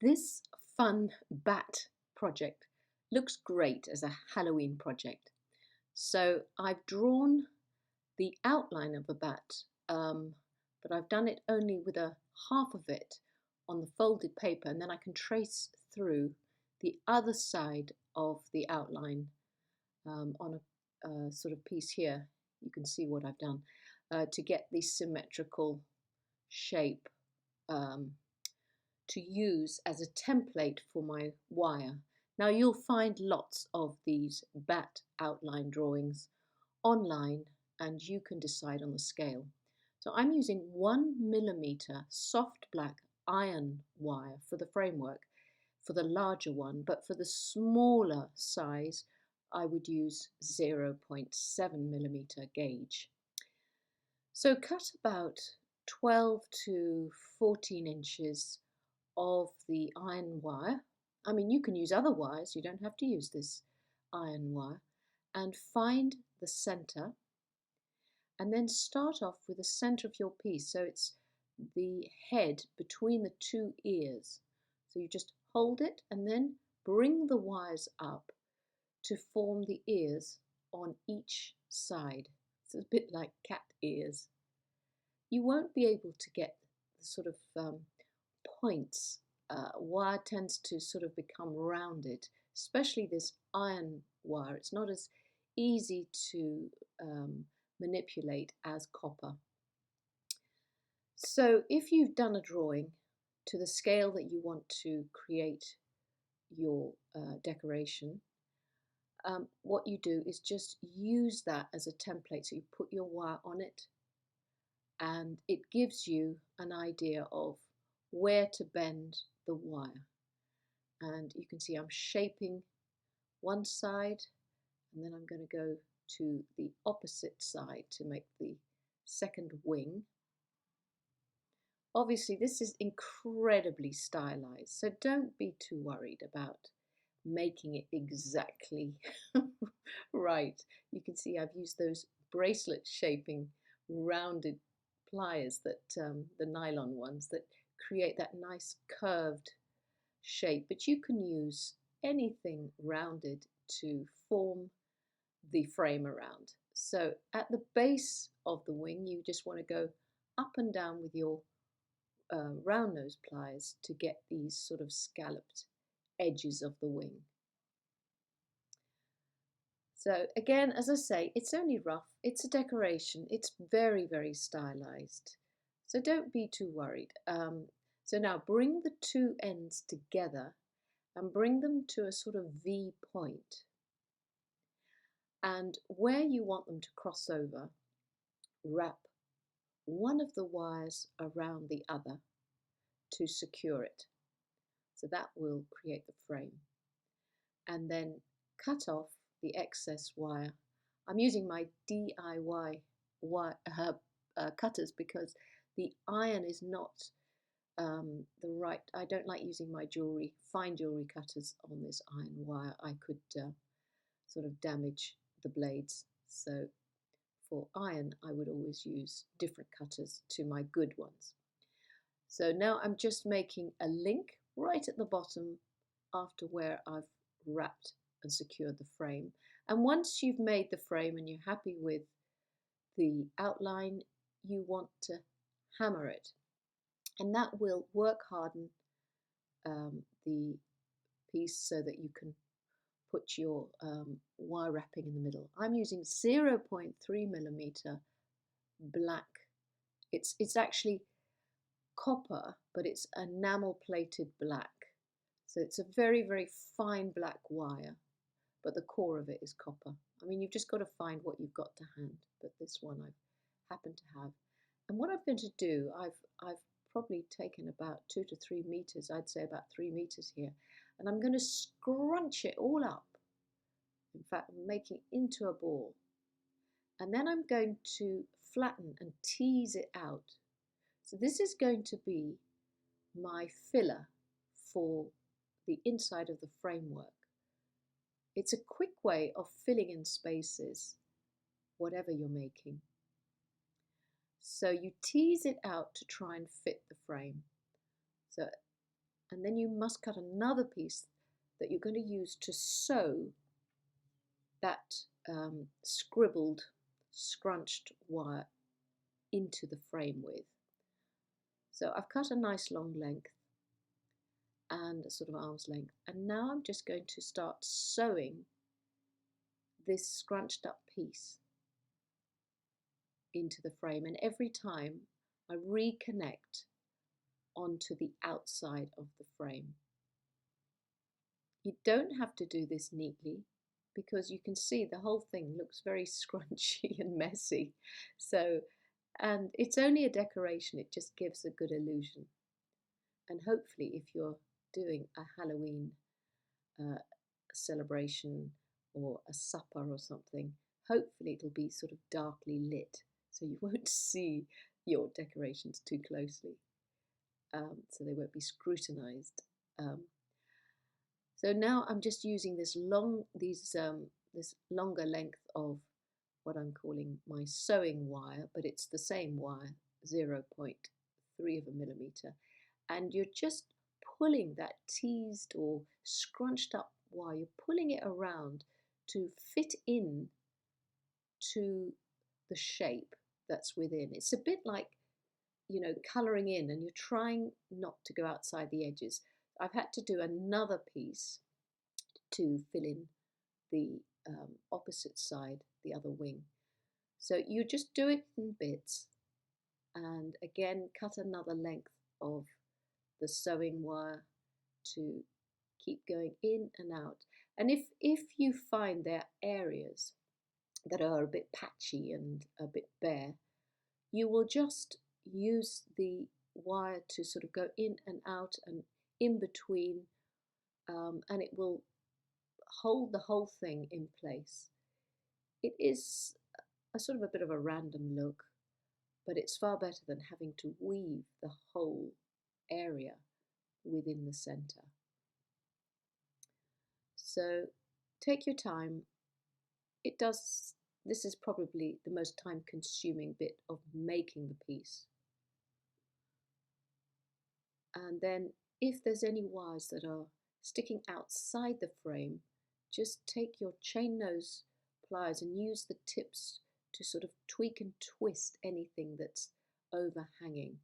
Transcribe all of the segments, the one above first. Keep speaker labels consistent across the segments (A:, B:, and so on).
A: This fun bat project looks great as a Halloween project. So I've drawn the outline of a bat, but I've done it only with a half of it on the folded paper, and then I can trace through the other side of the outline on a sort of piece here. You can see what I've done to get the symmetrical shape to use as a template for my wire. Now you'll find lots of these bat outline drawings online and you can decide on the scale. So I'm using 1mm soft black iron wire for the framework for the larger one, but for the smaller size I would use 0.7mm gauge. So cut about 12 to 14 inches of the iron wire. I mean, you can use other wires, you don't have to use this iron wire, and find the center, and then start off with the center of your piece. So it's the head between the two ears. So you just hold it and then bring the wires up to form the ears on each side. So it's a bit like cat ears. You won't be able to get the sort of points. Wire tends to sort of become rounded, especially this iron wire. It's not as easy to manipulate as copper. So if you've done a drawing to the scale that you want to create your decoration, what you do is just use that as a template. So you put your wire on it and it gives you an idea of where to bend the wire. And you can see I'm shaping one side and then I'm going to go to the opposite side to make the second wing. Obviously this is incredibly stylized, so don't be too worried about making it exactly right. You can see I've used those bracelet shaping rounded pliers, that the nylon ones that create that nice curved shape, but you can use anything rounded to form the frame around. So at the base of the wing you just want to go up and down with your round nose pliers to get these sort of scalloped edges of the wing. So again, as I say, it's only rough, it's a decoration, it's very, very stylized. So don't be too worried. So now bring the two ends together and bring them to a sort of V point. And where you want them to cross over, wrap one of the wires around the other to secure it. So that will create the frame. And then cut off the excess wire. I'm using my DIY cutters because the iron is not the right. I don't like using my fine jewelry cutters on this iron wire. I could sort of damage the blades. So for iron I would always use different cutters to my good ones. So now I'm just making a link right at the bottom after where I've wrapped and secured the frame. And once you've made the frame and you're happy with the outline, you want to hammer it, and that will work harden the piece so that you can put your wire wrapping in the middle. I'm using 0.3mm black. It's actually copper, but it's enamel plated black. So it's a very, very fine black wire, but the core of it is copper. I mean, you've just got to find what you've got to hand, but this one I've happened to have. And what I'm going to do, I've probably taken about 2 to 3 meters, I'd say about 3 meters here, and I'm going to scrunch it all up. In fact, make it into a ball. And then I'm going to flatten and tease it out. So this is going to be my filler for the inside of the framework. It's a quick way of filling in spaces, whatever you're making. So you tease it out to try and fit the frame. So and then you must cut another piece that you're going to use to sew that scribbled, scrunched wire into the frame with. So I've cut a nice long length and a sort of arm's length, and now I'm just going to start sewing this scrunched up piece into the frame, and every time I reconnect onto the outside of the frame. You don't have to do this neatly, because you can see the whole thing looks very scrunchy and messy. So, and it's only a decoration, it just gives a good illusion. And hopefully if you're doing a Halloween celebration or a supper or something, hopefully it'll be sort of darkly lit, so you won't see your decorations too closely, so they won't be scrutinized. So now I'm just using this this longer length of what I'm calling my sewing wire, but it's the same wire, 0.3 of a millimeter, and you're just pulling that teased or scrunched up wire, you're pulling it around to fit in to the shape that's within. It's a bit like, you know, colouring in, and you're trying not to go outside the edges. I've had to do another piece to fill in the opposite side, the other wing. So you just do it in bits, and again cut another length of the sewing wire to keep going in and out. And if you find there are areas that are a bit patchy and a bit bare, you will just use the wire to sort of go in and out and in between, and it will hold the whole thing in place. It is a sort of a bit of a random look, but it's far better than having to weave the whole area within the center. So take your time. This is probably the most time consuming bit of making the piece. And then if there's any wires that are sticking outside the frame, just take your chain nose pliers and use the tips to sort of tweak and twist anything that's overhanging.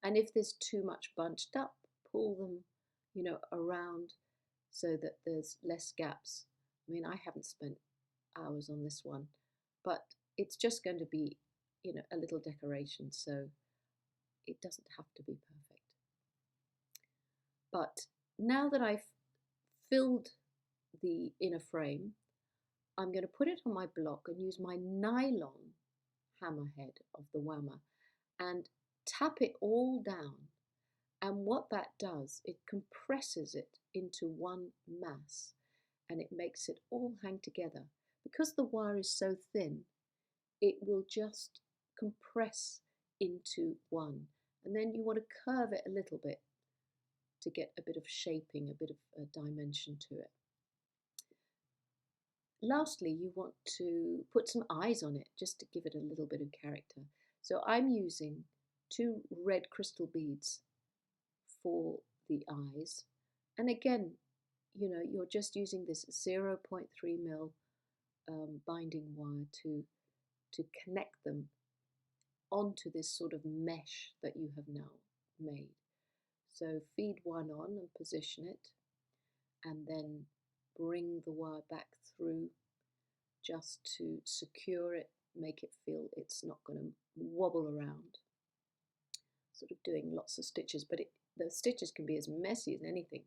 A: And if there's too much bunched up, pull them, you know, around so that there's less gaps. I mean, I haven't spent hours on this one, but it's just going to be, you know, a little decoration, so it doesn't have to be perfect. But now that I've filled the inner frame, I'm going to put it on my block and use my nylon hammerhead of the whammer and tap it all down. And what that does, it compresses it into one mass, and it makes it all hang together. Because the wire is so thin, it will just compress into one. And then you want to curve it a little bit to get a bit of shaping, a bit of a dimension to it. Lastly, you want to put some eyes on it, just to give it a little bit of character. So I'm using 2 red crystal beads for the eyes. And again, you know, you're just using this 0.3 mil binding wire to connect them onto this sort of mesh that you have now made. So feed one on and position it, and then bring the wire back through just to secure it, make it feel it's not going to wobble around. Sort of doing lots of stitches, but the stitches can be as messy as anything.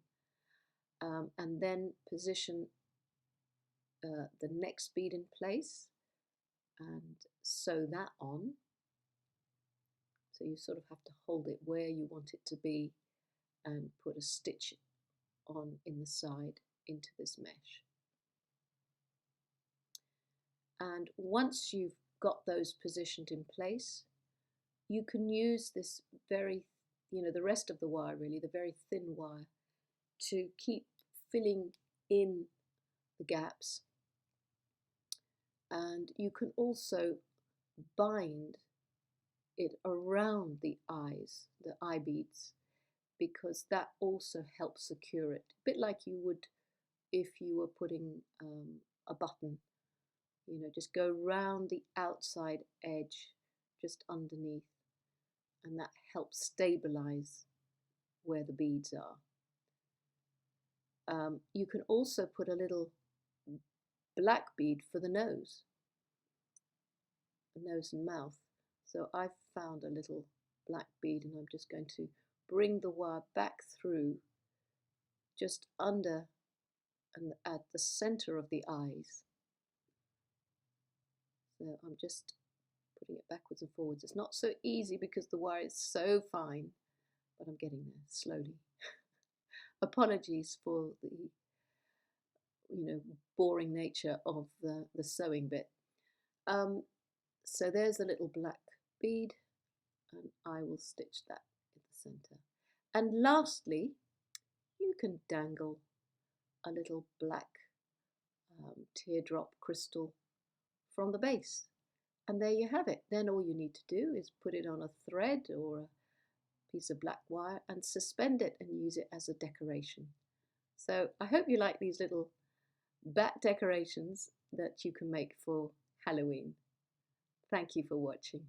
A: And then position the next bead in place and sew that on. So you sort of have to hold it where you want it to be and put a stitch on in the side into this mesh. And once you've got those positioned in place, you can use this very, you know, the rest of the wire really, the very thin wire, to keep filling in the gaps. And you can also bind it around the eyes, the eye beads, because that also helps secure it, a bit like you would if you were putting a button. You know, just go round the outside edge, just underneath, and that helps stabilize where the beads are. You can also put a little black bead for the nose and mouth. So I've found a little black bead, and I'm just going to bring the wire back through just under and at the center of the eyes. So I'm just putting it backwards and forwards. It's not so easy because the wire is so fine, but I'm getting there slowly. Apologies for the boring nature of the sewing bit. So there's a little black bead, and I will stitch that in the center. And lastly, you can dangle a little black teardrop crystal from the base. And there you have it. Then all you need to do is put it on a thread or a piece of black wire and suspend it and use it as a decoration. So I hope you like these little bat decorations that you can make for Halloween. Thank you for watching.